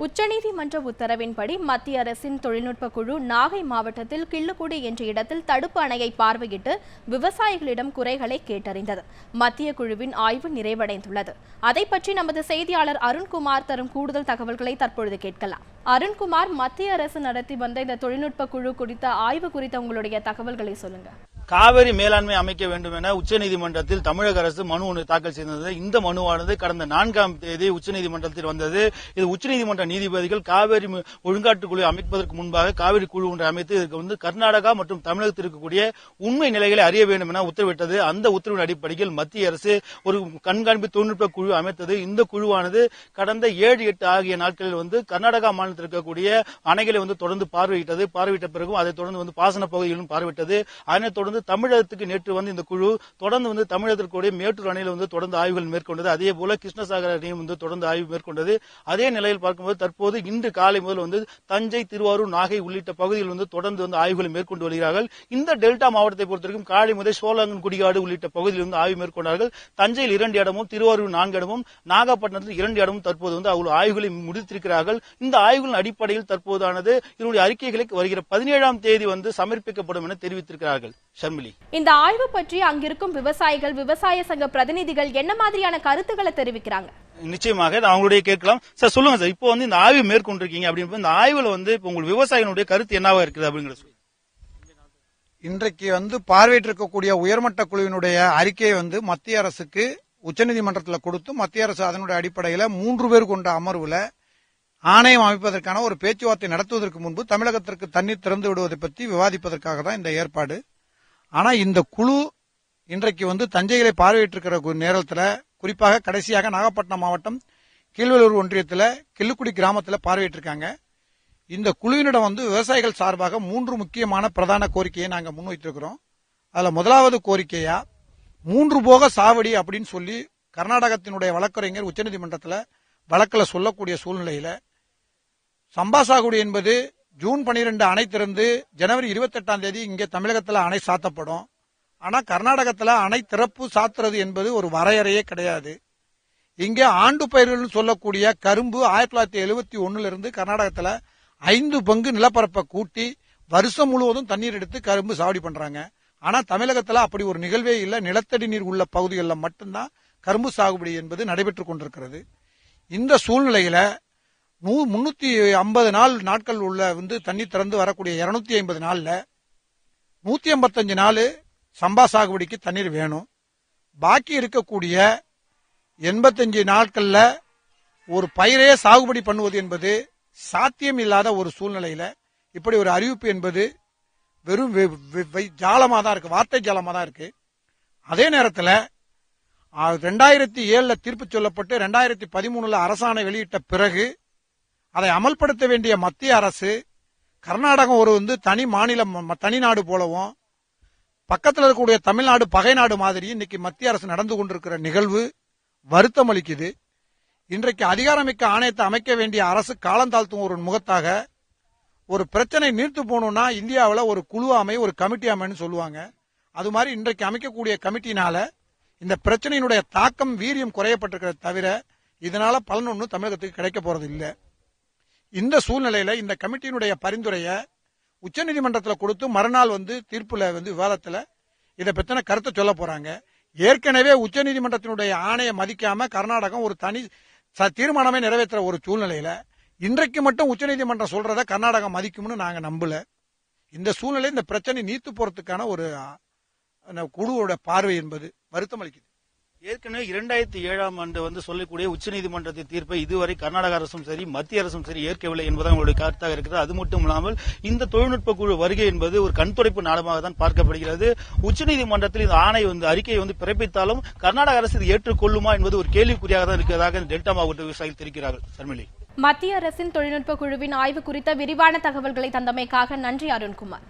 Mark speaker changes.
Speaker 1: உச்சநீதிமன்ற உத்தரவின்படி மத்திய அரசின் தொழில்நுட்ப குழு நாகை மாவட்டத்தில் கிள்ளுக்குடி என்ற இடத்தில் தடுப்பு அணையை பார்வையிட்டு விவசாயிகளிடம் குறைகளை கேட்டறிந்தது. மத்திய குழுவின் ஆய்வு நிறைவடைந்துள்ளது. அதை பற்றி நமது செய்தியாளர் அருண்குமார் தரும் கூடுதல் தகவல்களை தற்பொழுது கேட்கலாம். அருண்குமார், மத்திய அரசு நடத்தி வந்த இந்த தொழில்நுட்ப குழு குறித்த ஆய்வு குறித்த உங்களுடைய தகவல்களை சொல்லுங்க.
Speaker 2: காவிரி மேலாண்மை அமைக்க வேண்டும் என உச்சநீதிமன்றத்தில் தமிழக அரசு மனு ஒன்று தாக்கல் செய்தது. இந்த மனுவானது கடந்த 4ஆம் தேதி உச்சநீதிமன்றத்தில் வந்தது. இது உச்சநீதிமன்ற நீதிபதிகள் காவிரி ஒழுங்காற்று குழு அமைப்பதற்கு முன்பாக காவிரி குழு ஒன்றை அமைத்து இதற்கு கர்நாடகா மற்றும் தமிழகத்தில் இருக்கக்கூடிய உண்மை நிலைகளை அறிய வேண்டும் என உத்தரவிட்டது. அந்த உத்தரவின் அடிப்படையில் மத்திய அரசு ஒரு கண்காணிப்பு தொழில்நுட்ப குழு அமைத்தது. இந்த குழுவானது கடந்த 7-8 ஆகிய நாட்களில் கர்நாடகா மாநிலத்தில் இருக்கக்கூடிய அணைகளை தொடர்ந்து பார்வையிட்ட பிறகும் அதை தொடர்ந்து பாசன பகுதிகளிலும் பார்வையிட்டது. அதனைத் தொடர்ந்து தமிழகத்துக்கு நேற்று இந்த குழு தொடர்ந்து தமிழகத்திற்குரிய மேட்டூர் அணையில் தொடர்ந்து ஆய்வுகள் மேற்கொண்டது. அதே போல கிருஷ்ணசாகர் அணையும் தொடர்ந்து ஆய்வு மேற்கொண்டது. அதே நிலையில் பார்க்கும்போது தற்போது இன்று காலை முதல் தஞ்சை, திருவாரூர், நாகை உள்ளிட்ட பகுதியில் தொடர்ந்து ஆய்வுகளை மேற்கொண்டு வருகிறார்கள். இந்த டெல்டா மாவட்டத்தை பொறுத்தவரைக்கும் காலை முதல் சோழங்கன் குடிகாடு உள்ளிட்ட பகுதியில் ஆய்வு மேற்கொண்டார்கள். தஞ்சையில் 2 இடமும், திருவாரூர் 4 இடமும், நாகப்பட்டினத்தில் 2 இடமும் தற்போது ஆய்வுகளை முடித்திருக்கிறார்கள். இந்த ஆய்வுகளின் அடிப்படையில் தற்போதானது இதனுடைய அறிக்கைகளை வருகிற 17ஆம் தேதி சமர்ப்பிக்கப்படும் என தெரிவித்திருக்கிறார்கள்.
Speaker 1: இந்த ஆய்வு பற்றி அங்கிருக்கும் விவசாயிகள், விவசாய சங்க பிரதிநிதிகள் என்ன மாதிரியான கருத்துக்களை தெரிவிக்கிறாங்க?
Speaker 2: நிச்சயமாக அவங்களுடைய கேட்கலாம். சார், சொல்லுங்க சார், இப்போ இந்த ஆய்வு மேற்கொண்டிருக்கீங்க அப்படின்னு இந்த ஆய்வுல இப்போ உங்கள் விவசாயிகளுடைய கருத்து என்னவா இருக்குது அப்படிங்கிறது.
Speaker 3: இன்றைக்கு பார்வையிட்டிருக்கக்கூடிய உயர்மட்ட குழுவினுடைய அறிக்கையை மத்திய அரசுக்கு உச்சநீதிமன்றத்தில் கொடுத்து மத்திய அரசு அதனுடைய அடிப்படையில் 3 பேர் கொண்ட அமர்வுல ஆணையம் அமைப்பதற்கான ஒரு பேச்சுவார்த்தை நடத்துவதற்கு முன்பு தமிழகத்திற்கு தண்ணீர் திறந்து விடுவதை பற்றி விவாதிப்பதற்காக தான் இந்த ஏற்பாடு. ஆனா இந்த குழு இன்றைக்கு தஞ்சைகளை பார்வையிட்டிருக்கிற நேரத்தில், குறிப்பாக கடைசியாக நாகப்பட்டினம் மாவட்டம் கீழ்வேலூர் ஒன்றியத்தில் கிள்ளுக்குடி கிராமத்தில் பார்வையிட்டிருக்காங்க. இந்த குழுவினிடம் விவசாயிகள் சார்பாக 3 முக்கியமான பிரதான கோரிக்கையை நாங்கள் முன்வைத்திருக்கிறோம். அதுல முதலாவது கோரிக்கையா 3 போக சாவடி அப்படின்னு சொல்லி கர்நாடகத்தினுடைய வழக்கறிஞர் உச்சநீதிமன்றத்தில் வழக்கில் சொல்லக்கூடிய சூழ்நிலையில சம்பா சாகுடி என்பது ஜூன் 12 அணை திறந்து ஜனவரி 28ஆம் தேதி இங்கே தமிழகத்தில் அணை சாத்தப்படும். ஆனா கர்நாடகத்தில் அணை திறப்பு சாத்துறது என்பது ஒரு வரையறையே கிடையாது. இங்கே ஆண்டு பயிர்கள் சொல்லக்கூடிய கரும்பு 1971 இருந்து கர்நாடகத்தில் 5 பங்கு நிலப்பரப்பை கூட்டி வருஷம் முழுவதும் தண்ணீர் எடுத்து கரும்பு சாவடி பண்றாங்க. ஆனா தமிழகத்தில் அப்படி ஒரு நிகழ்வே இல்லை. நிலத்தடி நீர் உள்ள பகுதிகளில் மட்டும்தான் கரும்பு சாகுபடி என்பது நடைபெற்றுக் கொண்டிருக்கிறது. இந்த சூழ்நிலையில 350 நாட்கள் உள்ள தண்ணீர் திறந்து வரக்கூடிய 250 நாள்ல 185 நாள் சம்பா சாகுபடிக்கு தண்ணீர் வேணும். பாக்கி இருக்கக்கூடிய 85 நாட்கள்ல ஒரு பயிரே சாகுபடி பண்ணுவது என்பது சாத்தியம் இல்லாத ஒரு சூழ்நிலையில இப்படி ஒரு அறிவிப்பு என்பது வெறும் ஜாலமா தான் இருக்கு, வார்த்தை ஜாலமா தான் இருக்கு. அதே நேரத்தில் 2007 தீர்ப்பு சொல்லப்பட்டு 2013 அரசாணை வெளியிட்ட பிறகு அதை அமல்படுத்த வேண்டிய மத்திய அரசு கர்நாடகம் ஒரு தனி மாநிலம், தனி நாடு போலவும் பக்கத்தில் இருக்கக்கூடிய தமிழ்நாடு பகை நாடு மாதிரி இன்னைக்கு மத்திய அரசு நடந்து கொண்டிருக்கிற நிகழ்வு வருத்தம் அளிக்குது. இன்றைக்கு அதிகாரமிக்க ஆணையத்தை அமைக்க வேண்டிய அரசு காலந்தாழ்த்தும் ஒரு முகத்தாக ஒரு பிரச்சனை நீர்த்து போகணும்னா இந்தியாவில் ஒரு குழு அமை, ஒரு கமிட்டி அமைன்னு சொல்லுவாங்க. அது மாதிரி இன்றைக்கு அமைக்கக்கூடிய கமிட்டினால இந்த பிரச்சனையினுடைய தாக்கம், வீரியம் குறையப்பட்டிருக்கிறத தவிர இதனால பலன் ஒன்றும் தமிழகத்துக்கு கிடைக்க போறது இல்லை. இந்த சூழ்நிலையில இந்த கமிட்டியினுடைய பரிந்துரையை உச்சநீதிமன்றத்தில் கொடுத்து மறுநாள் தீர்ப்புல விவாதத்துல இதை பத்தின கருத்தை சொல்ல போறாங்க. ஏற்கனவே உச்சநீதிமன்றத்தினுடைய ஆணையை மதிக்காம கர்நாடகம் ஒரு தனி தீர்மானமே நிறைவேற்ற ஒரு சூழ்நிலையில இன்றைக்கு மட்டும் உச்சநீதிமன்றம் சொல்றத கர்நாடகம் மதிக்கும்னு நாங்க நம்பல. இந்த சூழ்நிலை, இந்த பிரச்சனை நீத்து போறதுக்கான ஒரு குழுவோட பார்வை என்பது வருத்தம் அளிக்குது.
Speaker 2: ஏற்கனவே 2007ஆம் ஆண்டு சொல்லக்கூடிய உச்சநீதிமன்றத்தின் தீர்ப்பை இதுவரை கர்நாடக அரசும் சரி, மத்திய அரசும் சரி ஏற்கவில்லை என்பது உங்களுடைய கருத்தாக இருக்கிறது. அது மட்டும் இல்லாமல் இந்த தொழில்நுட்ப குழு வருகை என்பது ஒரு கண்துடைப்பு நாடமாக தான் பார்க்கப்படுகிறது. உச்சநீதிமன்றத்தில் இந்த ஆணை அறிக்கையை பிறப்பித்தாலும் கர்நாடக அரசு இது ஏற்றுக்கொள்ளுமா என்பது ஒரு கேள்விக்குறியாக தான் இருக்கிறதாக டெல்டா மாவட்ட விவசாயிகள் தெரிவிக்கிறார்கள். சர்மிளி,
Speaker 1: மத்திய அரசின் தொழில்நுட்ப குழுவின் ஆய்வு குறித்த விரிவான தகவல்களை தந்தமைக்காக நன்றி அருண்குமார்.